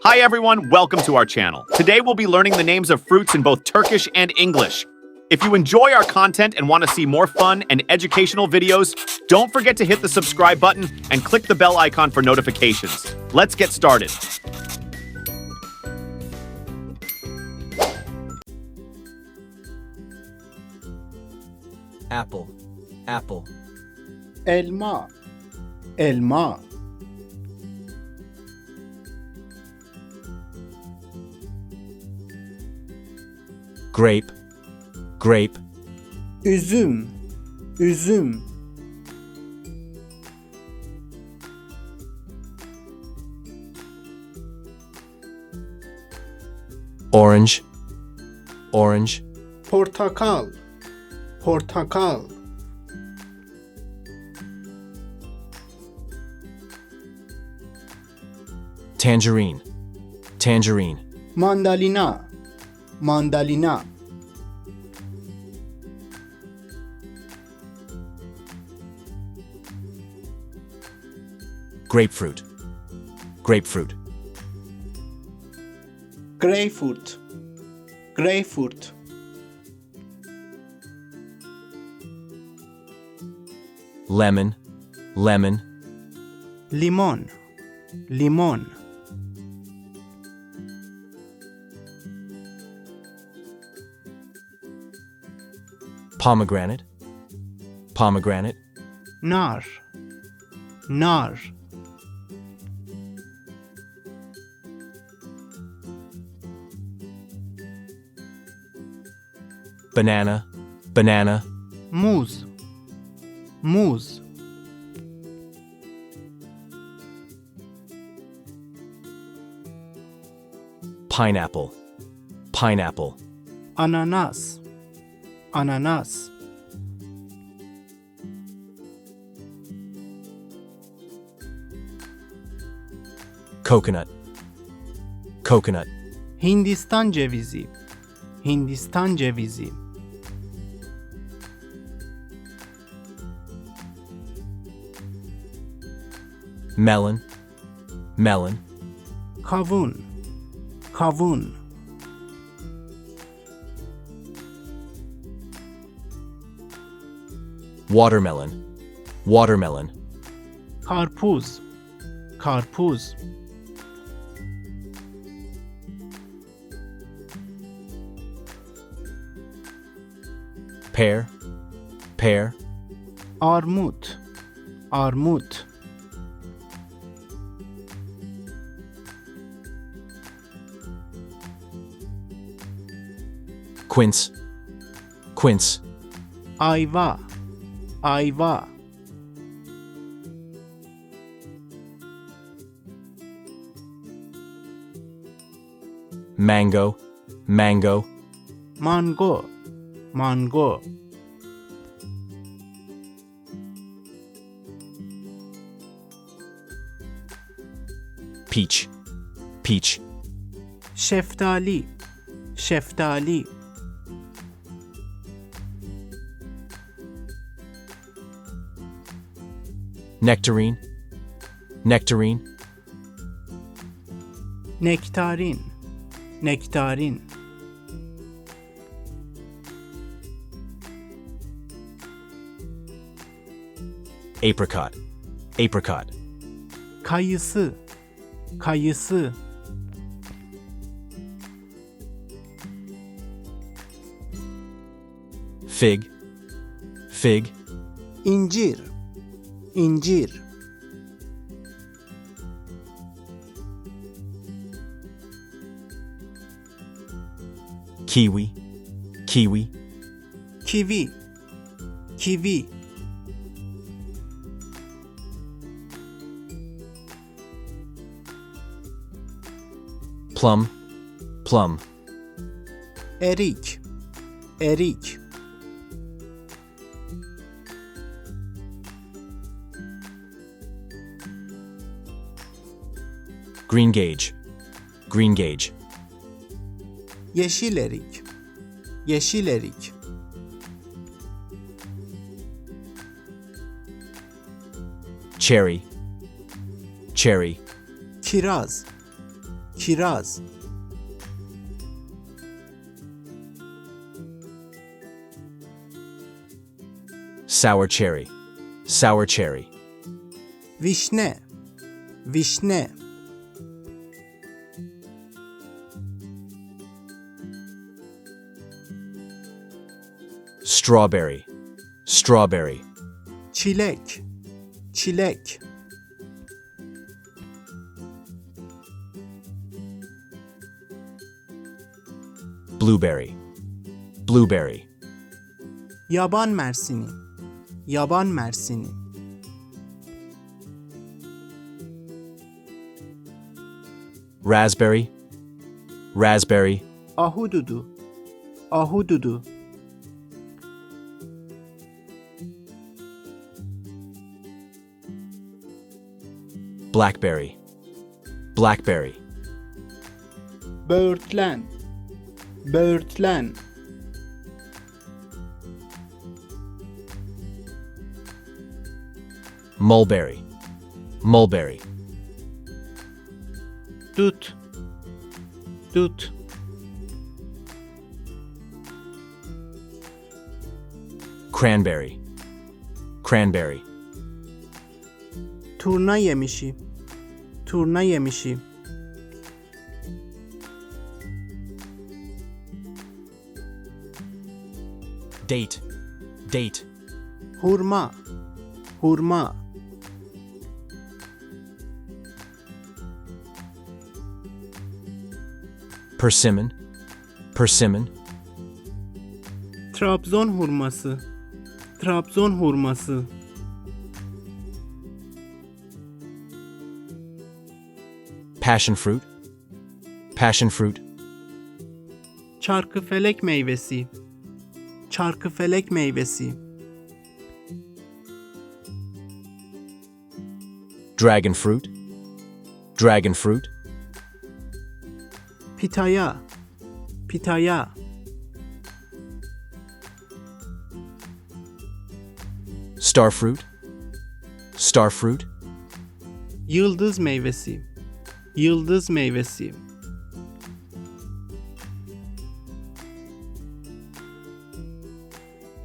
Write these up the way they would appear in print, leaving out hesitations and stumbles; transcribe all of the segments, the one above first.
Hi everyone, welcome to our channel. Today we'll be learning the names of fruits in both Turkish and English. If you enjoy our content and want to see more fun and educational videos, don't forget to hit the subscribe button and click the bell icon for notifications. Let's get started. Apple, apple. elma elma Grape, grape. üzüm üzüm Orange, orange. portakal portakal Tangerine, tangerine. mandalina mandalina Grapefruit, grapefruit. greyfurt greyfurt Lemon, lemon. limon limon Pomegranate, pomegranate. nar nar Banana, banana. muz muz Pineapple, pineapple. ananas ananas Coconut, coconut. Hindistan cevizi Hindistan cevizi Melon, melon. kavun kavun Watermelon, watermelon. karpuz karpuz Pear, pear. armut armut Quince, quince. ayva ayva Mango, mango. mango mango Peach, peach. şeftali şeftali Nectarine, nectarine. nektarin nektarin Apricot, apricot. kayısı kayısı Fig, fig. incir incir Kiwi, kiwi. kivi kivi Plum, plum. erik erik Green gage, green gage. yeşil erik yeşil erik Cherry, cherry. kiraz kiraz, Sour cherry. Sour cherry. vişne, vişne, Strawberry. Strawberry. çilek, çilek, Blueberry. Blueberry. yaban mersini, yaban mersini, Raspberry. Raspberry. ahududu, ahududu, Blackberry. Blackberry. böğürtlen, böğürtlen, Mulberry. Mulberry. dut, dut, Cranberry. Cranberry. turna yemişi, turna yemişi, Date. Date. hurma, hurma, Persimmon. Persimmon. Trabzon hurması, Trabzon hurması, Passion fruit. Passion fruit. çarkıfelek meyvesi, çarkıfelek meyvesi, Dragon fruit. Dragon fruit. pitaya, pitaya, Star fruit. Star fruit. yıldız meyvesi, yıldız meyvesi,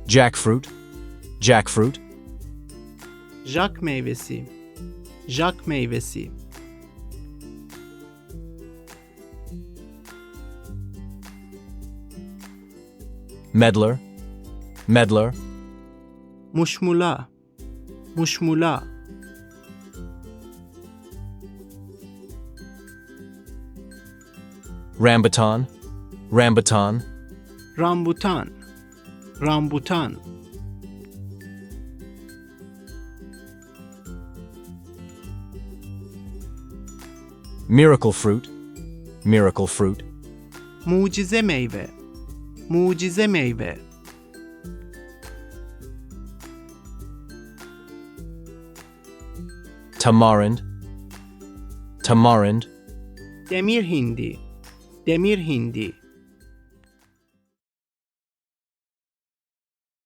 Jackfruit. Jackfruit. jak meyvesi, jak meyvesi, Medlar. Medlar. muşmula, muşmula, Rambutan. Rambutan. rambutan, rambutan, Miracle fruit. Miracle fruit. mucize meyve, mucize meyve, Tamarind. Tamarind. demir hindi, demir hindi,